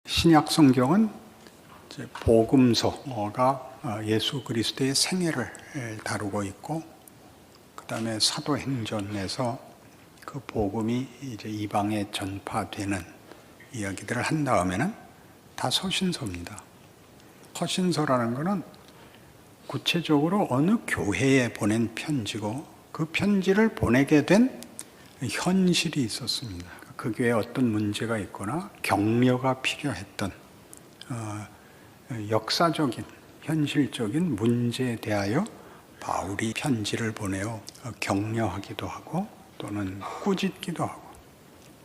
신약 성경은 이제 복음서가 예수 그리스도의 생애를 다루고 있고, 그 다음에 사도행전에서 그 복음이 이제 이방에 전파되는 이야기들을 한 다음에는 다 서신서입니다. 서신서라는 것은 구체적으로 어느 교회에 보낸 편지고, 그 편지를 보내게 된 현실이 있었습니다. 그 교회에 어떤 문제가 있거나 격려가 필요했던 역사적인, 현실적인 문제에 대하여 바울이 편지를 보내어 격려하기도 하고, 또는 꾸짖기도 하고,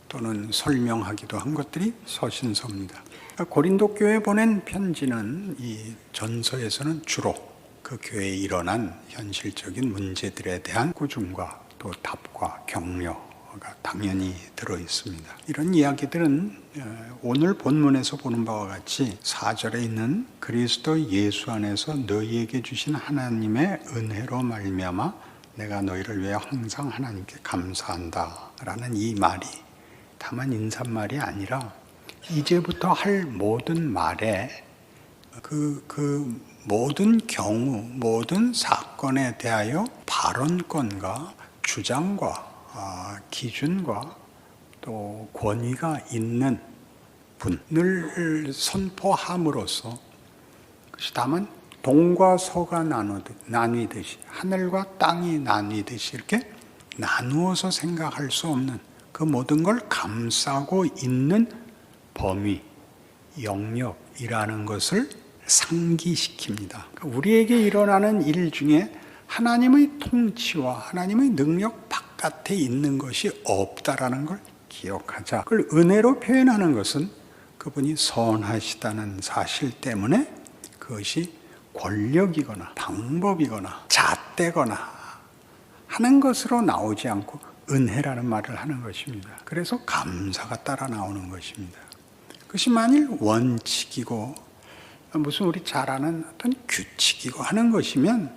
또는 설명하기도 한 것들이 서신서입니다. 고린도 교회에 보낸 편지는 이 전서에서는 주로 그 교회에 일어난 현실적인 문제들에 대한 꾸중과 또 답과 격려가 당연히 들어 있습니다. 이런 이야기들은 오늘 본문에서 보는 바와 같이 4절에 있는 그리스도 예수 안에서 너희에게 주신 하나님의 은혜로 말미암아 내가 너희를 위해 항상 하나님께 감사한다 라는 이 말이 다만 인사말이 아니라 이제부터 할 모든 말에 그 모든 경우, 모든 사건에 대하여 발언권과 주장과 기준과 또 권위가 있는 분을 선포함으로써, 그것이 다만 동과 서가 나뉘듯이, 하늘과 땅이 나뉘듯이 이렇게 나누어서 생각할 수 없는 그 모든 걸 감싸고 있는 범위, 영역이라는 것을 상기시킵니다. 우리에게 일어나는 일 중에 하나님의 통치와 하나님의 능력 바깥에 있는 것이 없다라는 걸 기억하자. 그걸 은혜로 표현하는 것은 그분이 선하시다는 사실 때문에 그것이 권력이거나 방법이거나 잣대거나 하는 것으로 나오지 않고 은혜라는 말을 하는 것입니다. 그래서 감사가 따라 나오는 것입니다. 그것이 만일 원칙이고 무슨 우리 잘 아는 어떤 규칙이고 하는 것이면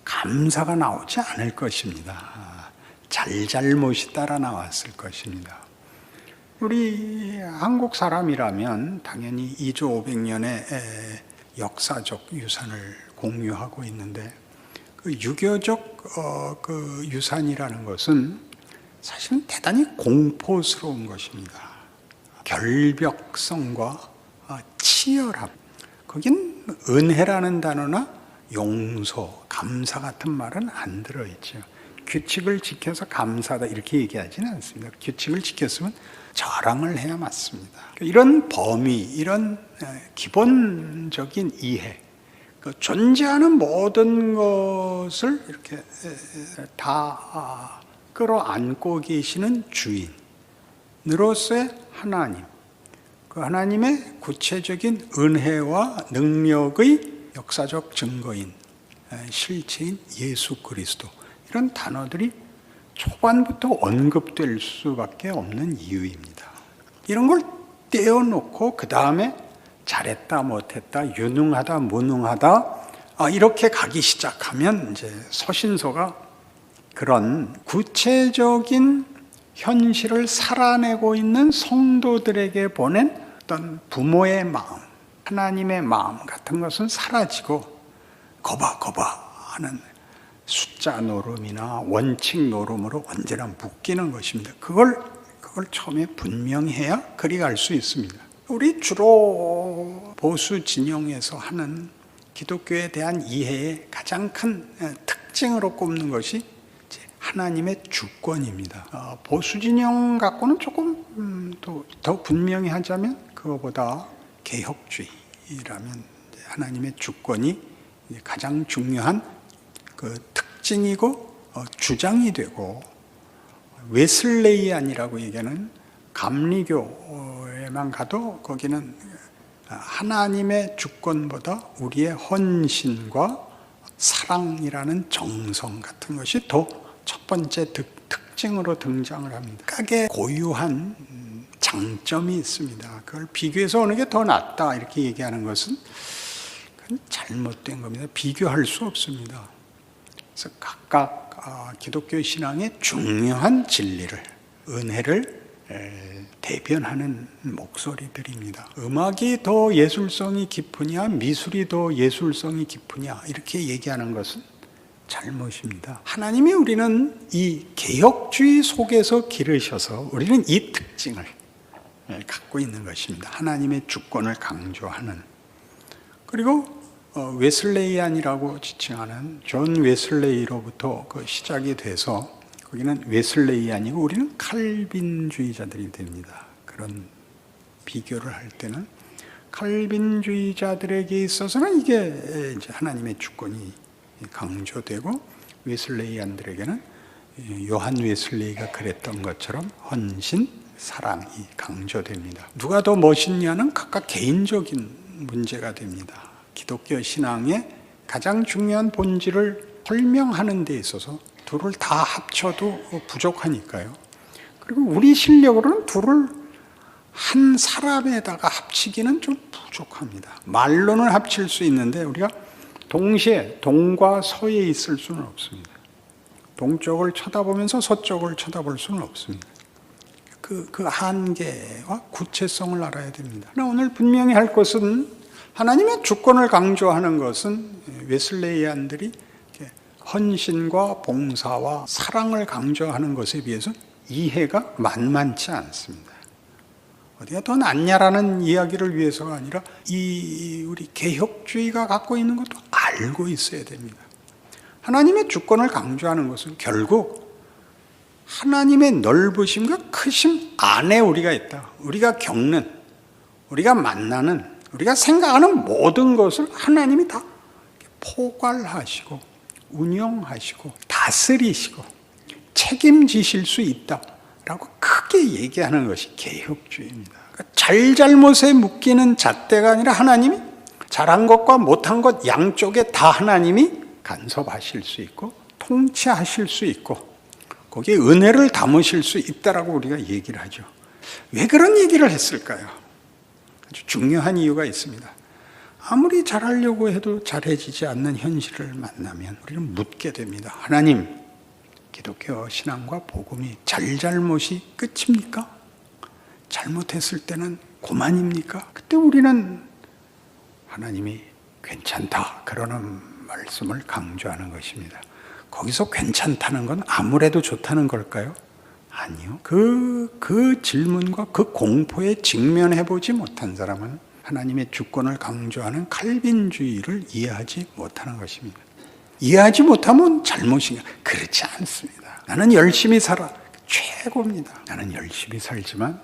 감사가 나오지 않을 것입니다. 잘잘못이 따라 나왔을 것입니다. 우리 한국 사람이라면 당연히 2조 500년의 역사적 유산을 공유하고 있는데, 그 유교적 그 유산이라는 것은 사실은 대단히 공포스러운 것입니다. 결벽성과 치열함, 거긴 은혜라는 단어나 용서, 감사 같은 말은 안 들어있죠. 규칙을 지켜서 감사하다 이렇게 얘기하지는 않습니다. 규칙을 지켰으면 자랑을 해야 맞습니다. 이런 범위, 이런 기본적인 이해, 존재하는 모든 것을 이렇게 다 끌어안고 계시는 주인으로서의 하나님, 그 하나님의 구체적인 은혜와 능력의 역사적 증거인, 실체인 예수 그리스도, 이런 단어들이 초반부터 언급될 수밖에 없는 이유입니다. 이런 걸 떼어놓고 그 다음에 잘했다 못했다, 유능하다 무능하다 이렇게 가기 시작하면 이제 서신서가 그런 구체적인 현실을 살아내고 있는 성도들에게 보낸 어떤 부모의 마음, 하나님의 마음 같은 것은 사라지고 거봐 하는 숫자 노름이나 원칙 노름으로 언제나 묶이는 것입니다. 그걸 처음에 분명히 해야 그리 갈 수 있습니다. 우리 주로 보수 진영에서 하는 기독교에 대한 이해의 가장 큰 특징으로 꼽는 것이 하나님의 주권입니다. 보수 진영 갖고는 조금 더 분명히 하자면 그거보다 개혁주의라면 하나님의 주권이 가장 중요한 그 특징이고 주장이 되고, 웨슬레이안이라고 얘기하는 감리교에만 가도 거기는 하나님의 주권보다 우리의 헌신과 사랑이라는 정성 같은 것이 더 첫 번째 특징으로 등장을 합니다. 각의 고유한 장점이 있습니다. 그걸 비교해서 어느 게 더 낫다 이렇게 얘기하는 것은 그건 잘못된 겁니다. 비교할 수 없습니다. 그래서 각각 기독교 신앙의 중요한 진리를, 은혜를 대변하는 목소리들입니다. 음악이 더 예술성이 깊으냐, 미술이 더 예술성이 깊으냐, 이렇게 얘기하는 것은 잘못입니다. 하나님이 우리는 이 개혁주의 속에서 기르셔서 우리는 이 특징을 갖고 있는 것입니다. 하나님의 주권을 강조하는. 그리고 웨슬레이안이라고 지칭하는 존 웨슬레이로부터 그 시작이 돼서 거기는 웨슬레이안이고 우리는 칼빈주의자들이 됩니다. 그런 비교를 할 때는 칼빈주의자들에게 있어서는 이게 이제 하나님의 주권이 강조되고 웨슬레이안들에게는 요한 웨슬레이가 그랬던 것처럼 헌신, 사랑이 강조됩니다. 누가 더 멋있냐는 각각 개인적인 문제가 됩니다. 기독교 신앙의 가장 중요한 본질을 설명하는 데 있어서 둘을 다 합쳐도 부족하니까요. 그리고 우리 실력으로는 둘을 한 사람에다가 합치기는 좀 부족합니다. 말로는 합칠 수 있는데 우리가 동시에 동과 서에 있을 수는 없습니다. 동쪽을 쳐다보면서 서쪽을 쳐다볼 수는 없습니다. 그 한계와 구체성을 알아야 됩니다. 그러나 오늘 분명히 할 것은 하나님의 주권을 강조하는 것은 웨슬레이안들이 헌신과 봉사와 사랑을 강조하는 것에 비해서 이해가 만만치 않습니다. 어디가 더 낫냐라는 이야기를 위해서가 아니라 우리 개혁주의가 갖고 있는 것도 알고 있어야 됩니다. 하나님의 주권을 강조하는 것은 결국 하나님의 넓으심과 크심 안에 우리가 있다. 우리가 겪는, 우리가 만나는, 우리가 생각하는 모든 것을 하나님이 다 포괄하시고 운영하시고 다스리시고 책임지실 수 있다라고 크게 얘기하는 것이 개혁주의입니다. 그러니까 잘잘못에 묶이는 잣대가 아니라 하나님이 잘한 것과 못한 것 양쪽에 다 하나님이 간섭하실 수 있고 통치하실 수 있고 거기에 은혜를 담으실 수 있다라고 우리가 얘기를 하죠. 왜 그런 얘기를 했을까요? 아주 중요한 이유가 있습니다. 아무리 잘하려고 해도 잘해지지 않는 현실을 만나면 우리는 묻게 됩니다. 하나님, 기독교 신앙과 복음이 잘잘못이 끝입니까? 잘못했을 때는 고만입니까? 그때 우리는 하나님이 괜찮다 그러는 말씀을 강조하는 것입니다. 거기서 괜찮다는 건 아무래도 좋다는 걸까요? 아니요. 그 질문과 그 공포에 직면해보지 못한 사람은 하나님의 주권을 강조하는 칼빈주의를 이해하지 못하는 것입니다. 이해하지 못하면 잘못인가? 그렇지 않습니다. 나는 열심히 살아. 최고입니다. 나는 열심히 살지만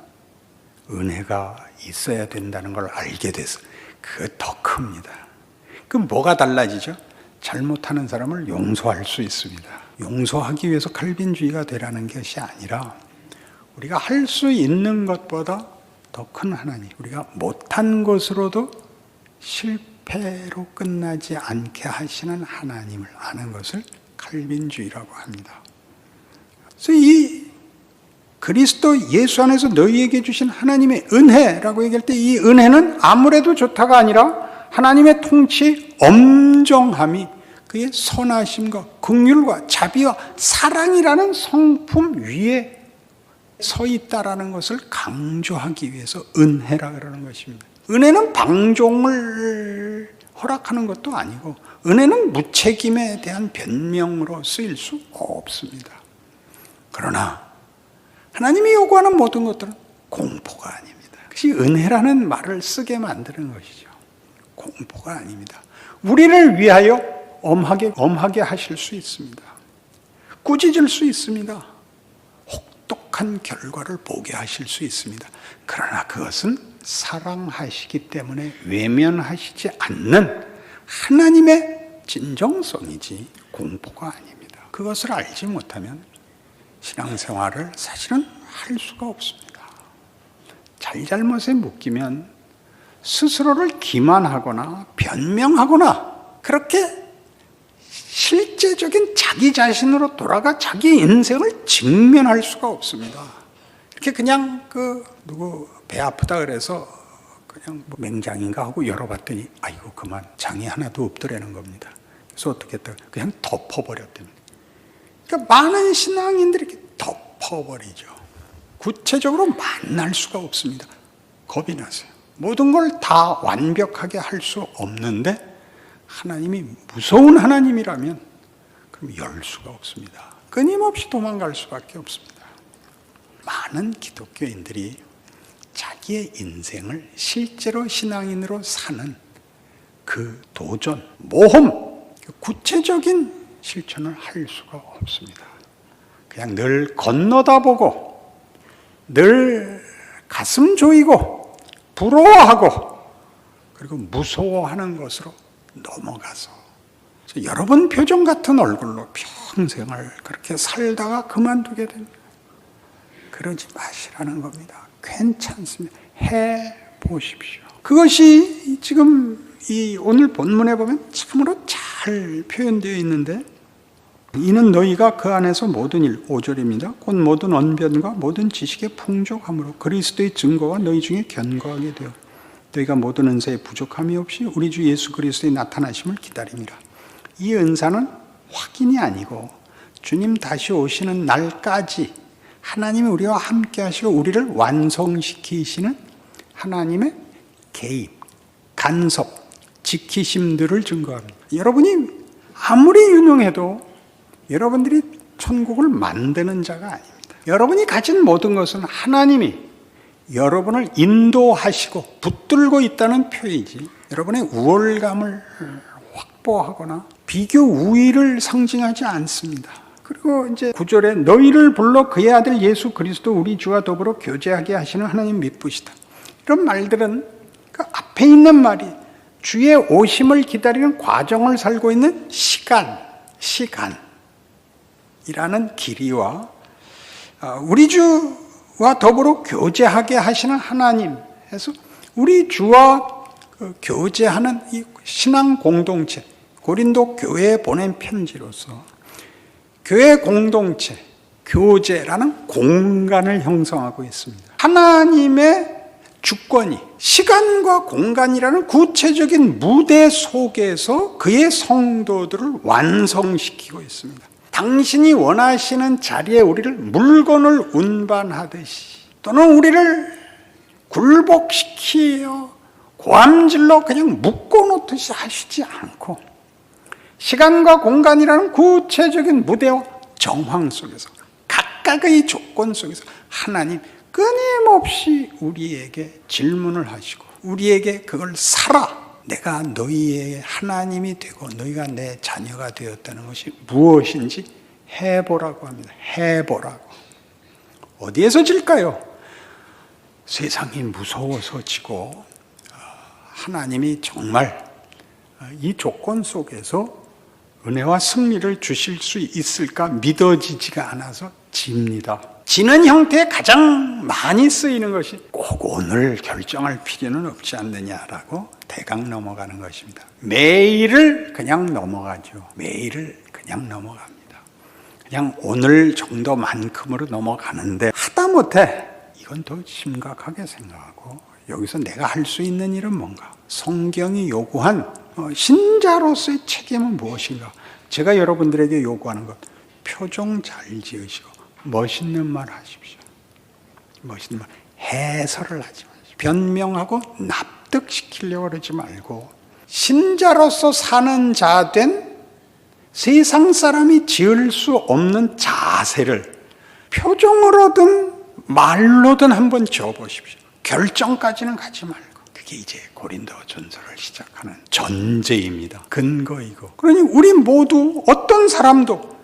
은혜가 있어야 된다는 걸 알게 돼서 그거 더 큽니다. 그럼 뭐가 달라지죠? 잘못하는 사람을 용서할 수 있습니다. 용서하기 위해서 칼빈주의가 되라는 것이 아니라 우리가 할 수 있는 것보다 더 큰 하나님, 우리가 못한 것으로도 실패로 끝나지 않게 하시는 하나님을 아는 것을 칼빈주의라고 합니다. 그래서 이 그리스도 예수 안에서 너희에게 주신 하나님의 은혜라고 얘기할 때 이 은혜는 아무래도 좋다가 아니라 하나님의 통치 엄정함이 그의 선하심과 긍휼과 자비와 사랑이라는 성품 위에 서 있다라는 것을 강조하기 위해서 은혜라 그러는 것입니다. 은혜는 방종을 허락하는 것도 아니고 은혜는 무책임에 대한 변명으로 쓰일 수 없습니다. 그러나 하나님이 요구하는 모든 것들은 공포가 아닙니다. 그것이 은혜라는 말을 쓰게 만드는 것이죠. 공포가 아닙니다. 우리를 위하여 엄하게 하실 수 있습니다. 꾸짖을 수 있습니다. 혹독한 결과를 보게 하실 수 있습니다. 그러나 그것은 사랑하시기 때문에 외면하시지 않는 하나님의 진정성이지 공포가 아닙니다. 그것을 알지 못하면 신앙생활을 사실은 할 수가 없습니다. 잘잘못에 묶이면 스스로를 기만하거나 변명하거나 그렇게 실제적인 자기 자신으로 돌아가 자기 인생을 직면할 수가 없습니다. 이렇게 그냥 누구 배 아프다 그래서 그냥 뭐 맹장인가 하고 열어봤더니 아이고 그만 장이 하나도 없더라는 겁니다. 그래서 어떻게 했다? 그냥 덮어버렸답니다. 그러니까 많은 신앙인들이 이렇게 덮어버리죠. 구체적으로 만날 수가 없습니다. 겁이 나세요. 모든 걸 다 완벽하게 할 수 없는데 하나님이 무서운 하나님이라면 그럼 열 수가 없습니다. 끊임없이 도망갈 수밖에 없습니다. 많은 기독교인들이 자기의 인생을 실제로 신앙인으로 사는 그 도전, 모험, 구체적인 실천을 할 수가 없습니다. 그냥 늘 건너다 보고 늘 가슴 조이고 부러워하고 그리고 무서워하는 것으로 넘어가서 여러분 표정 같은 얼굴로 평생을 그렇게 살다가 그만두게 됩니다. 그러지 마시라는 겁니다. 괜찮습니다. 해보십시오. 그것이 지금 이 오늘 본문에 보면 참으로 잘 표현되어 있는데 이는 너희가 그 안에서 모든 일, 5절입니다. 곧 모든 언변과 모든 지식의 풍족함으로 그리스도의 증거가 너희 중에 견고하게 되어 너희가 모든 은사에 부족함이 없이 우리 주 예수 그리스도의 나타나심을 기다립니다. 이 은사는 확인이 아니고 주님 다시 오시는 날까지 하나님이 우리와 함께 하시고 우리를 완성시키시는 하나님의 개입, 간섭, 지키심들을 증거합니다. 여러분이 아무리 유능해도 여러분들이 천국을 만드는 자가 아닙니다. 여러분이 가진 모든 것은 하나님이 여러분을 인도하시고 붙들고 있다는 표이지 여러분의 우월감을 확보하거나 비교 우위를 상징하지 않습니다. 그리고 이제 9절에 너희를 불러 그의 아들 예수 그리스도 우리 주와 더불어 교제하게 하시는 하나님 미쁘시다. 이런 말들은 그 앞에 있는 말이 주의 오심을 기다리는 과정을 살고 있는 시간이라는 길이와 우리 주와 더불어 교제하게 하시는 하나님에서 우리 주와 교제하는 이 신앙 공동체, 고린도 교회에 보낸 편지로서 교회 공동체, 교제라는 공간을 형성하고 있습니다. 하나님의 주권이 시간과 공간이라는 구체적인 무대 속에서 그의 성도들을 완성시키고 있습니다. 당신이 원하시는 자리에 우리를 물건을 운반하듯이 또는 우리를 굴복시키어 고함질로 그냥 묶어놓듯이 하시지 않고 시간과 공간이라는 구체적인 무대와 정황 속에서 각각의 조건 속에서 하나님 끊임없이 우리에게 질문을 하시고 우리에게 그걸 살아 내가 너희의 하나님이 되고 너희가 내 자녀가 되었다는 것이 무엇인지 해보라고 합니다. 해보라고. 어디에서 질까요? 세상이 무서워서 지고 하나님이 정말 이 조건 속에서 은혜와 승리를 주실 수 있을까 믿어지지가 않아서 집니다. 지는 형태에 가장 많이 쓰이는 것이 꼭 오늘 결정할 필요는 없지 않느냐라고 대강 넘어가는 것입니다. 매일을 그냥 넘어가죠. 매일을 그냥 넘어갑니다. 그냥 오늘 정도만큼으로 넘어가는데 하다못해 이건 더 심각하게 생각하고 여기서 내가 할 수 있는 일은 뭔가? 성경이 요구한 신자로서의 책임은 무엇인가? 제가 여러분들에게 요구하는 것, 표정 잘 지으시고 멋있는 말 하십시오. 멋있는 말, 해설을 하지 마십시오. 변명하고 납득시키려고 그러지 말고 신자로서 사는 자 된 세상 사람이 지을 수 없는 자세를 표정으로든 말로든 한번 지어보십시오. 결정까지는 가지 말고. 그게 이제 고린도 전서를 시작하는 전제입니다. 근거이고. 그러니 우리 모두 어떤 사람도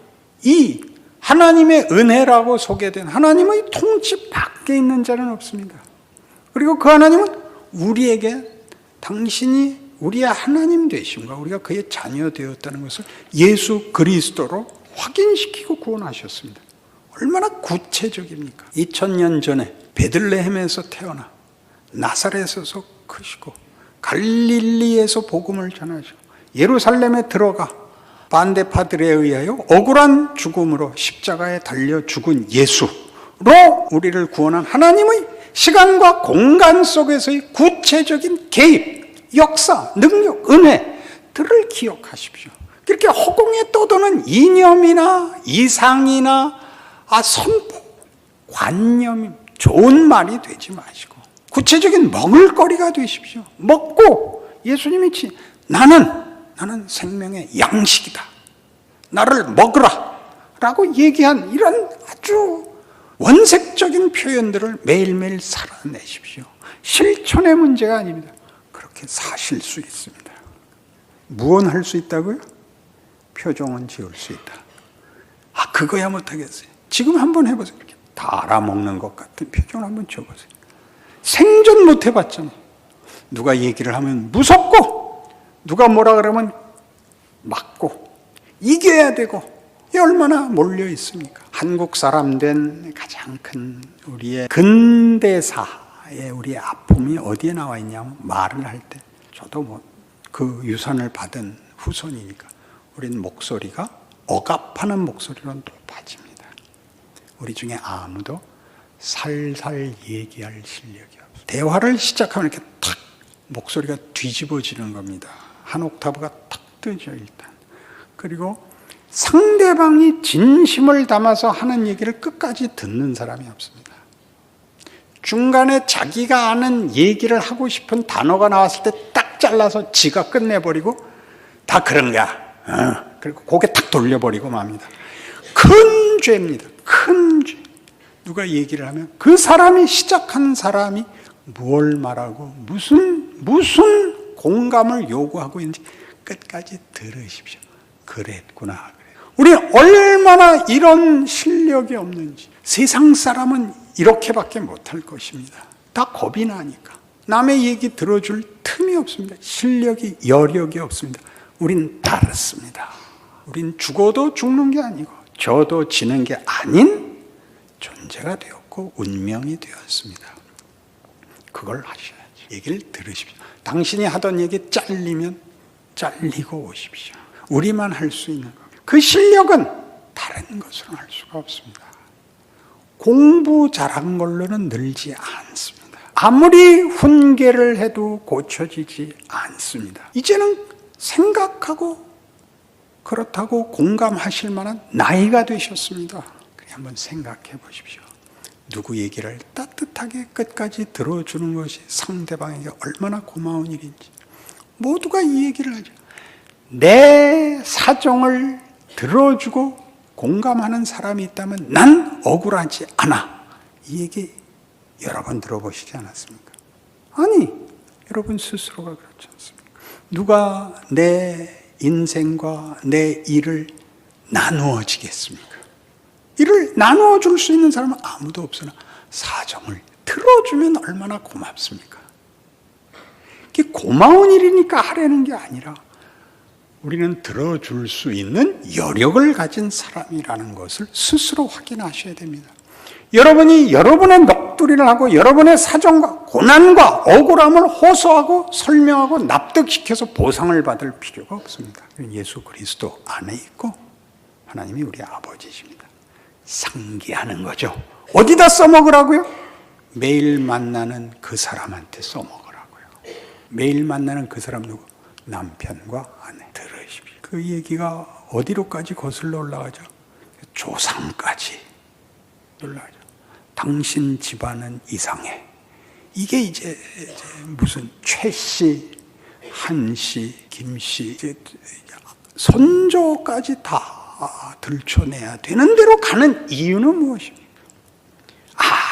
이 하나님의 은혜라고 소개된 하나님의 통치 밖에 있는 자는 없습니다. 그리고 그 하나님은 우리에게 당신이 우리의 하나님 되심과 우리가 그의 자녀 되었다는 것을 예수 그리스도로 확인시키고 구원하셨습니다. 얼마나 구체적입니까? 2000년 전에 베들레헴에서 태어나 나사렛에서 크시고 갈릴리에서 복음을 전하시고 예루살렘에 들어가 반대파들에 의하여 억울한 죽음으로 십자가에 달려 죽은 예수로 우리를 구원한 하나님의 시간과 공간 속에서의 구체적인 개입, 역사, 능력, 은혜들을 기억하십시오. 그렇게 허공에 떠도는 이념이나 이상이나 선포, 관념, 좋은 말이 되지 마시고 구체적인 먹을거리가 되십시오. 먹고 예수님이 나는 생명의 양식이다. 나를 먹으라 라고 얘기한 이런 아주 원색적인 표현들을 매일매일 살아내십시오. 실천의 문제가 아닙니다. 그렇게 사실 수 있습니다. 무언할 수 있다고요? 표정은 지을 수 있다. 그거야 못하겠어요. 지금 한번 해보세요. 이렇게 다 알아먹는 것 같은 표정을 한번 줘보세요. 생전 못 해봤잖아요. 누가 얘기를 하면 무섭고 누가 뭐라 그러면 맞고 이겨야 되고 이 얼마나 몰려 있습니까? 한국 사람 된 가장 큰 우리의 근대사의 우리의 아픔이 어디에 나와 있냐면 말을 할 때 저도 그 유산을 받은 후손이니까 우리는 목소리가 억압하는 목소리로 높아집니다. 우리 중에 아무도 살살 얘기할 실력이 없어요. 대화를 시작하면 이렇게 탁 목소리가 뒤집어지는 겁니다. 한 옥타브가 탁 뜨죠 일단. 그리고 상대방이 진심을 담아서 하는 얘기를 끝까지 듣는 사람이 없습니다. 중간에 자기가 아는 얘기를 하고 싶은 단어가 나왔을 때 딱 잘라서 지가 끝내버리고 다 그런 거야. 그리고 고개 탁 돌려버리고 맙니다. 큰 죄입니다. 큰 죄. 누가 얘기를 하면 그 사람이 시작한 사람이 뭘 말하고 무슨 공감을 요구하고 있는지 끝까지 들으십시오. 그랬구나. 우리는 얼마나 이런 실력이 없는지. 세상 사람은 이렇게밖에 못할 것입니다. 다 겁이 나니까. 남의 얘기 들어줄 틈이 없습니다. 실력이, 여력이 없습니다. 우린 다르습니다. 우린 죽어도 죽는 게 아니고 져도 지는 게 아닌 존재가 되었고 운명이 되었습니다. 그걸 하셔야죠. 얘기를 들으십시오. 당신이 하던 얘기 잘리면 잘리고 오십시오. 우리만 할 수 있는 겁니다. 그 실력은 다른 것으로 할 수가 없습니다. 공부 잘한 걸로는 늘지 않습니다. 아무리 훈계를 해도 고쳐지지 않습니다. 이제는 생각하고 그렇다고 공감하실 만한 나이가 되셨습니다. 한번 생각해 보십시오. 누구 얘기를 따뜻하게 끝까지 들어주는 것이 상대방에게 얼마나 고마운 일인지. 모두가 이 얘기를 하죠. 내 사정을 들어주고 공감하는 사람이 있다면 난 억울하지 않아. 이 얘기 여러 번 들어보시지 않았습니까? 아니, 여러분 스스로가 그렇지 않습니까? 누가 내 인생과 내 일을 나누어지겠습니까? 일을 나누어 줄 수 있는 사람은 아무도 없으나 사정을 들어주면 얼마나 고맙습니까? 그게 고마운 일이니까 하려는 게 아니라 우리는 들어줄 수 있는 여력을 가진 사람이라는 것을 스스로 확인하셔야 됩니다. 여러분이 여러분의 넋두리를 하고 여러분의 사정과 고난과 억울함을 호소하고 설명하고 납득시켜서 보상을 받을 필요가 없습니다. 예수 그리스도 안에 있고 하나님이 우리 아버지십니다. 상기하는 거죠. 어디다 써먹으라고요? 매일 만나는 그 사람한테 써먹으라고요. 매일 만나는 그 사람 누구? 남편과 아내. 들으십시오. 그 얘기가 어디로까지 거슬러 올라가죠? 조상까지 올라가죠. 당신 집안은 이상해. 이게 이제 무슨 최씨, 한씨, 김씨, 선조까지 다 들춰내야 되는 대로 가는 이유는 무엇입니까?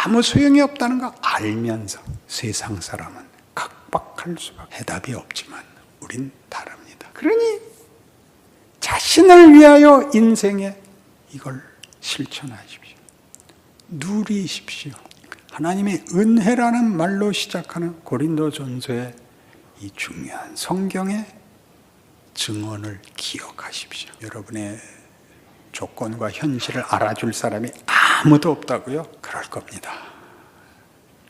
아무 소용이 없다는 거 알면서 세상 사람은 각박할 수밖에 해답이 없지만 우린 다릅니다. 그러니 자신을 위하여 인생에 이걸 실천하십시오. 누리십시오. 하나님의 은혜라는 말로 시작하는 고린도전서의 이 중요한 성경의 증언을 기억하십시오. 여러분의 조건과 현실을 알아줄 사람이 아무도 없다고요? 그럴 겁니다.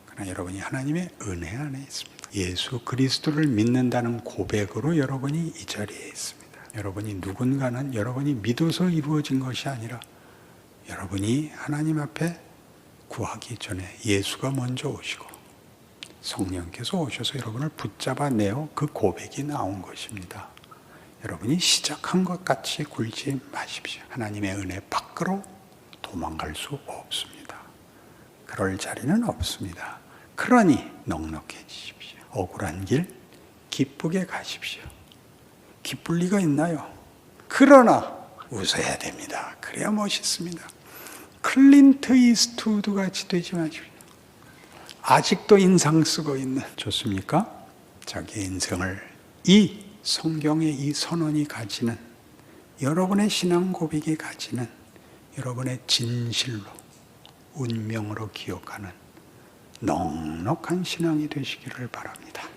그러나 여러분이 하나님의 은혜 안에 있습니다. 예수 그리스도를 믿는다는 고백으로 여러분이 이 자리에 있습니다. 여러분이 누군가는 여러분이 믿어서 이루어진 것이 아니라 여러분이 하나님 앞에 구하기 전에 예수가 먼저 오시고 성령께서 오셔서 여러분을 붙잡아 내어 그 고백이 나온 것입니다. 여러분이 시작한 것 같이 굴지 마십시오. 하나님의 은혜 밖으로 도망갈 수 없습니다. 그럴 자리는 없습니다. 그러니 넉넉해지십시오. 억울한 길 기쁘게 가십시오. 기쁠 리가 있나요? 그러나 웃어야 됩니다. 그래야 멋있습니다. 클린트 이스트우드 같이 되지 마십시오. 아직도 인상 쓰고 있는, 좋습니까? 자기의 인생을 이 성경의 이 선언이 가지는, 여러분의 신앙 고백이 가지는 여러분의 진실로 운명으로 기억하는 넉넉한 신앙이 되시기를 바랍니다.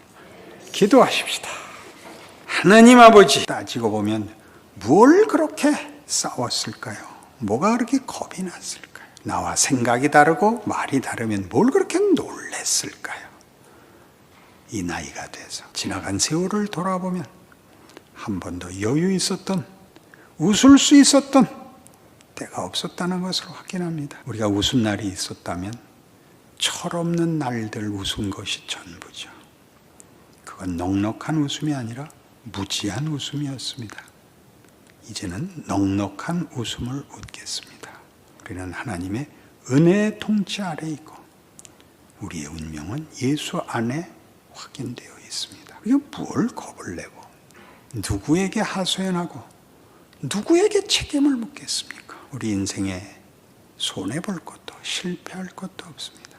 기도하십시다. 하나님 아버지, 따지고 보면 뭘 그렇게 싸웠을까요? 뭐가 그렇게 겁이 났을까요? 나와 생각이 다르고 말이 다르면 뭘 그렇게 놀랬을까요? 이 나이가 돼서 지나간 세월을 돌아보면 한 번도 여유 있었던, 웃을 수 있었던 때가 없었다는 것을 확인합니다. 우리가 웃은 날이 있었다면 철없는 날들 웃은 것이 전부죠. 그건 넉넉한 웃음이 아니라 무지한 웃음이었습니다. 이제는 넉넉한 웃음을 웃겠습니다. 우리는 하나님의 은혜의 통치 아래 있고 우리의 운명은 예수 안에 확인되어 있습니다. 우리가 뭘 겁을 내고 누구에게 하소연하고 누구에게 책임을 묻겠습니까? 우리 인생에 손해볼 것도 실패할 것도 없습니다.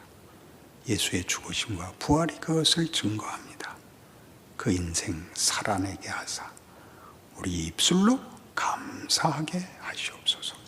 예수의 죽으심과 부활이 그것을 증거합니다. 그 인생 살아내게 하사 우리 입술로 감사하게 하시옵소서.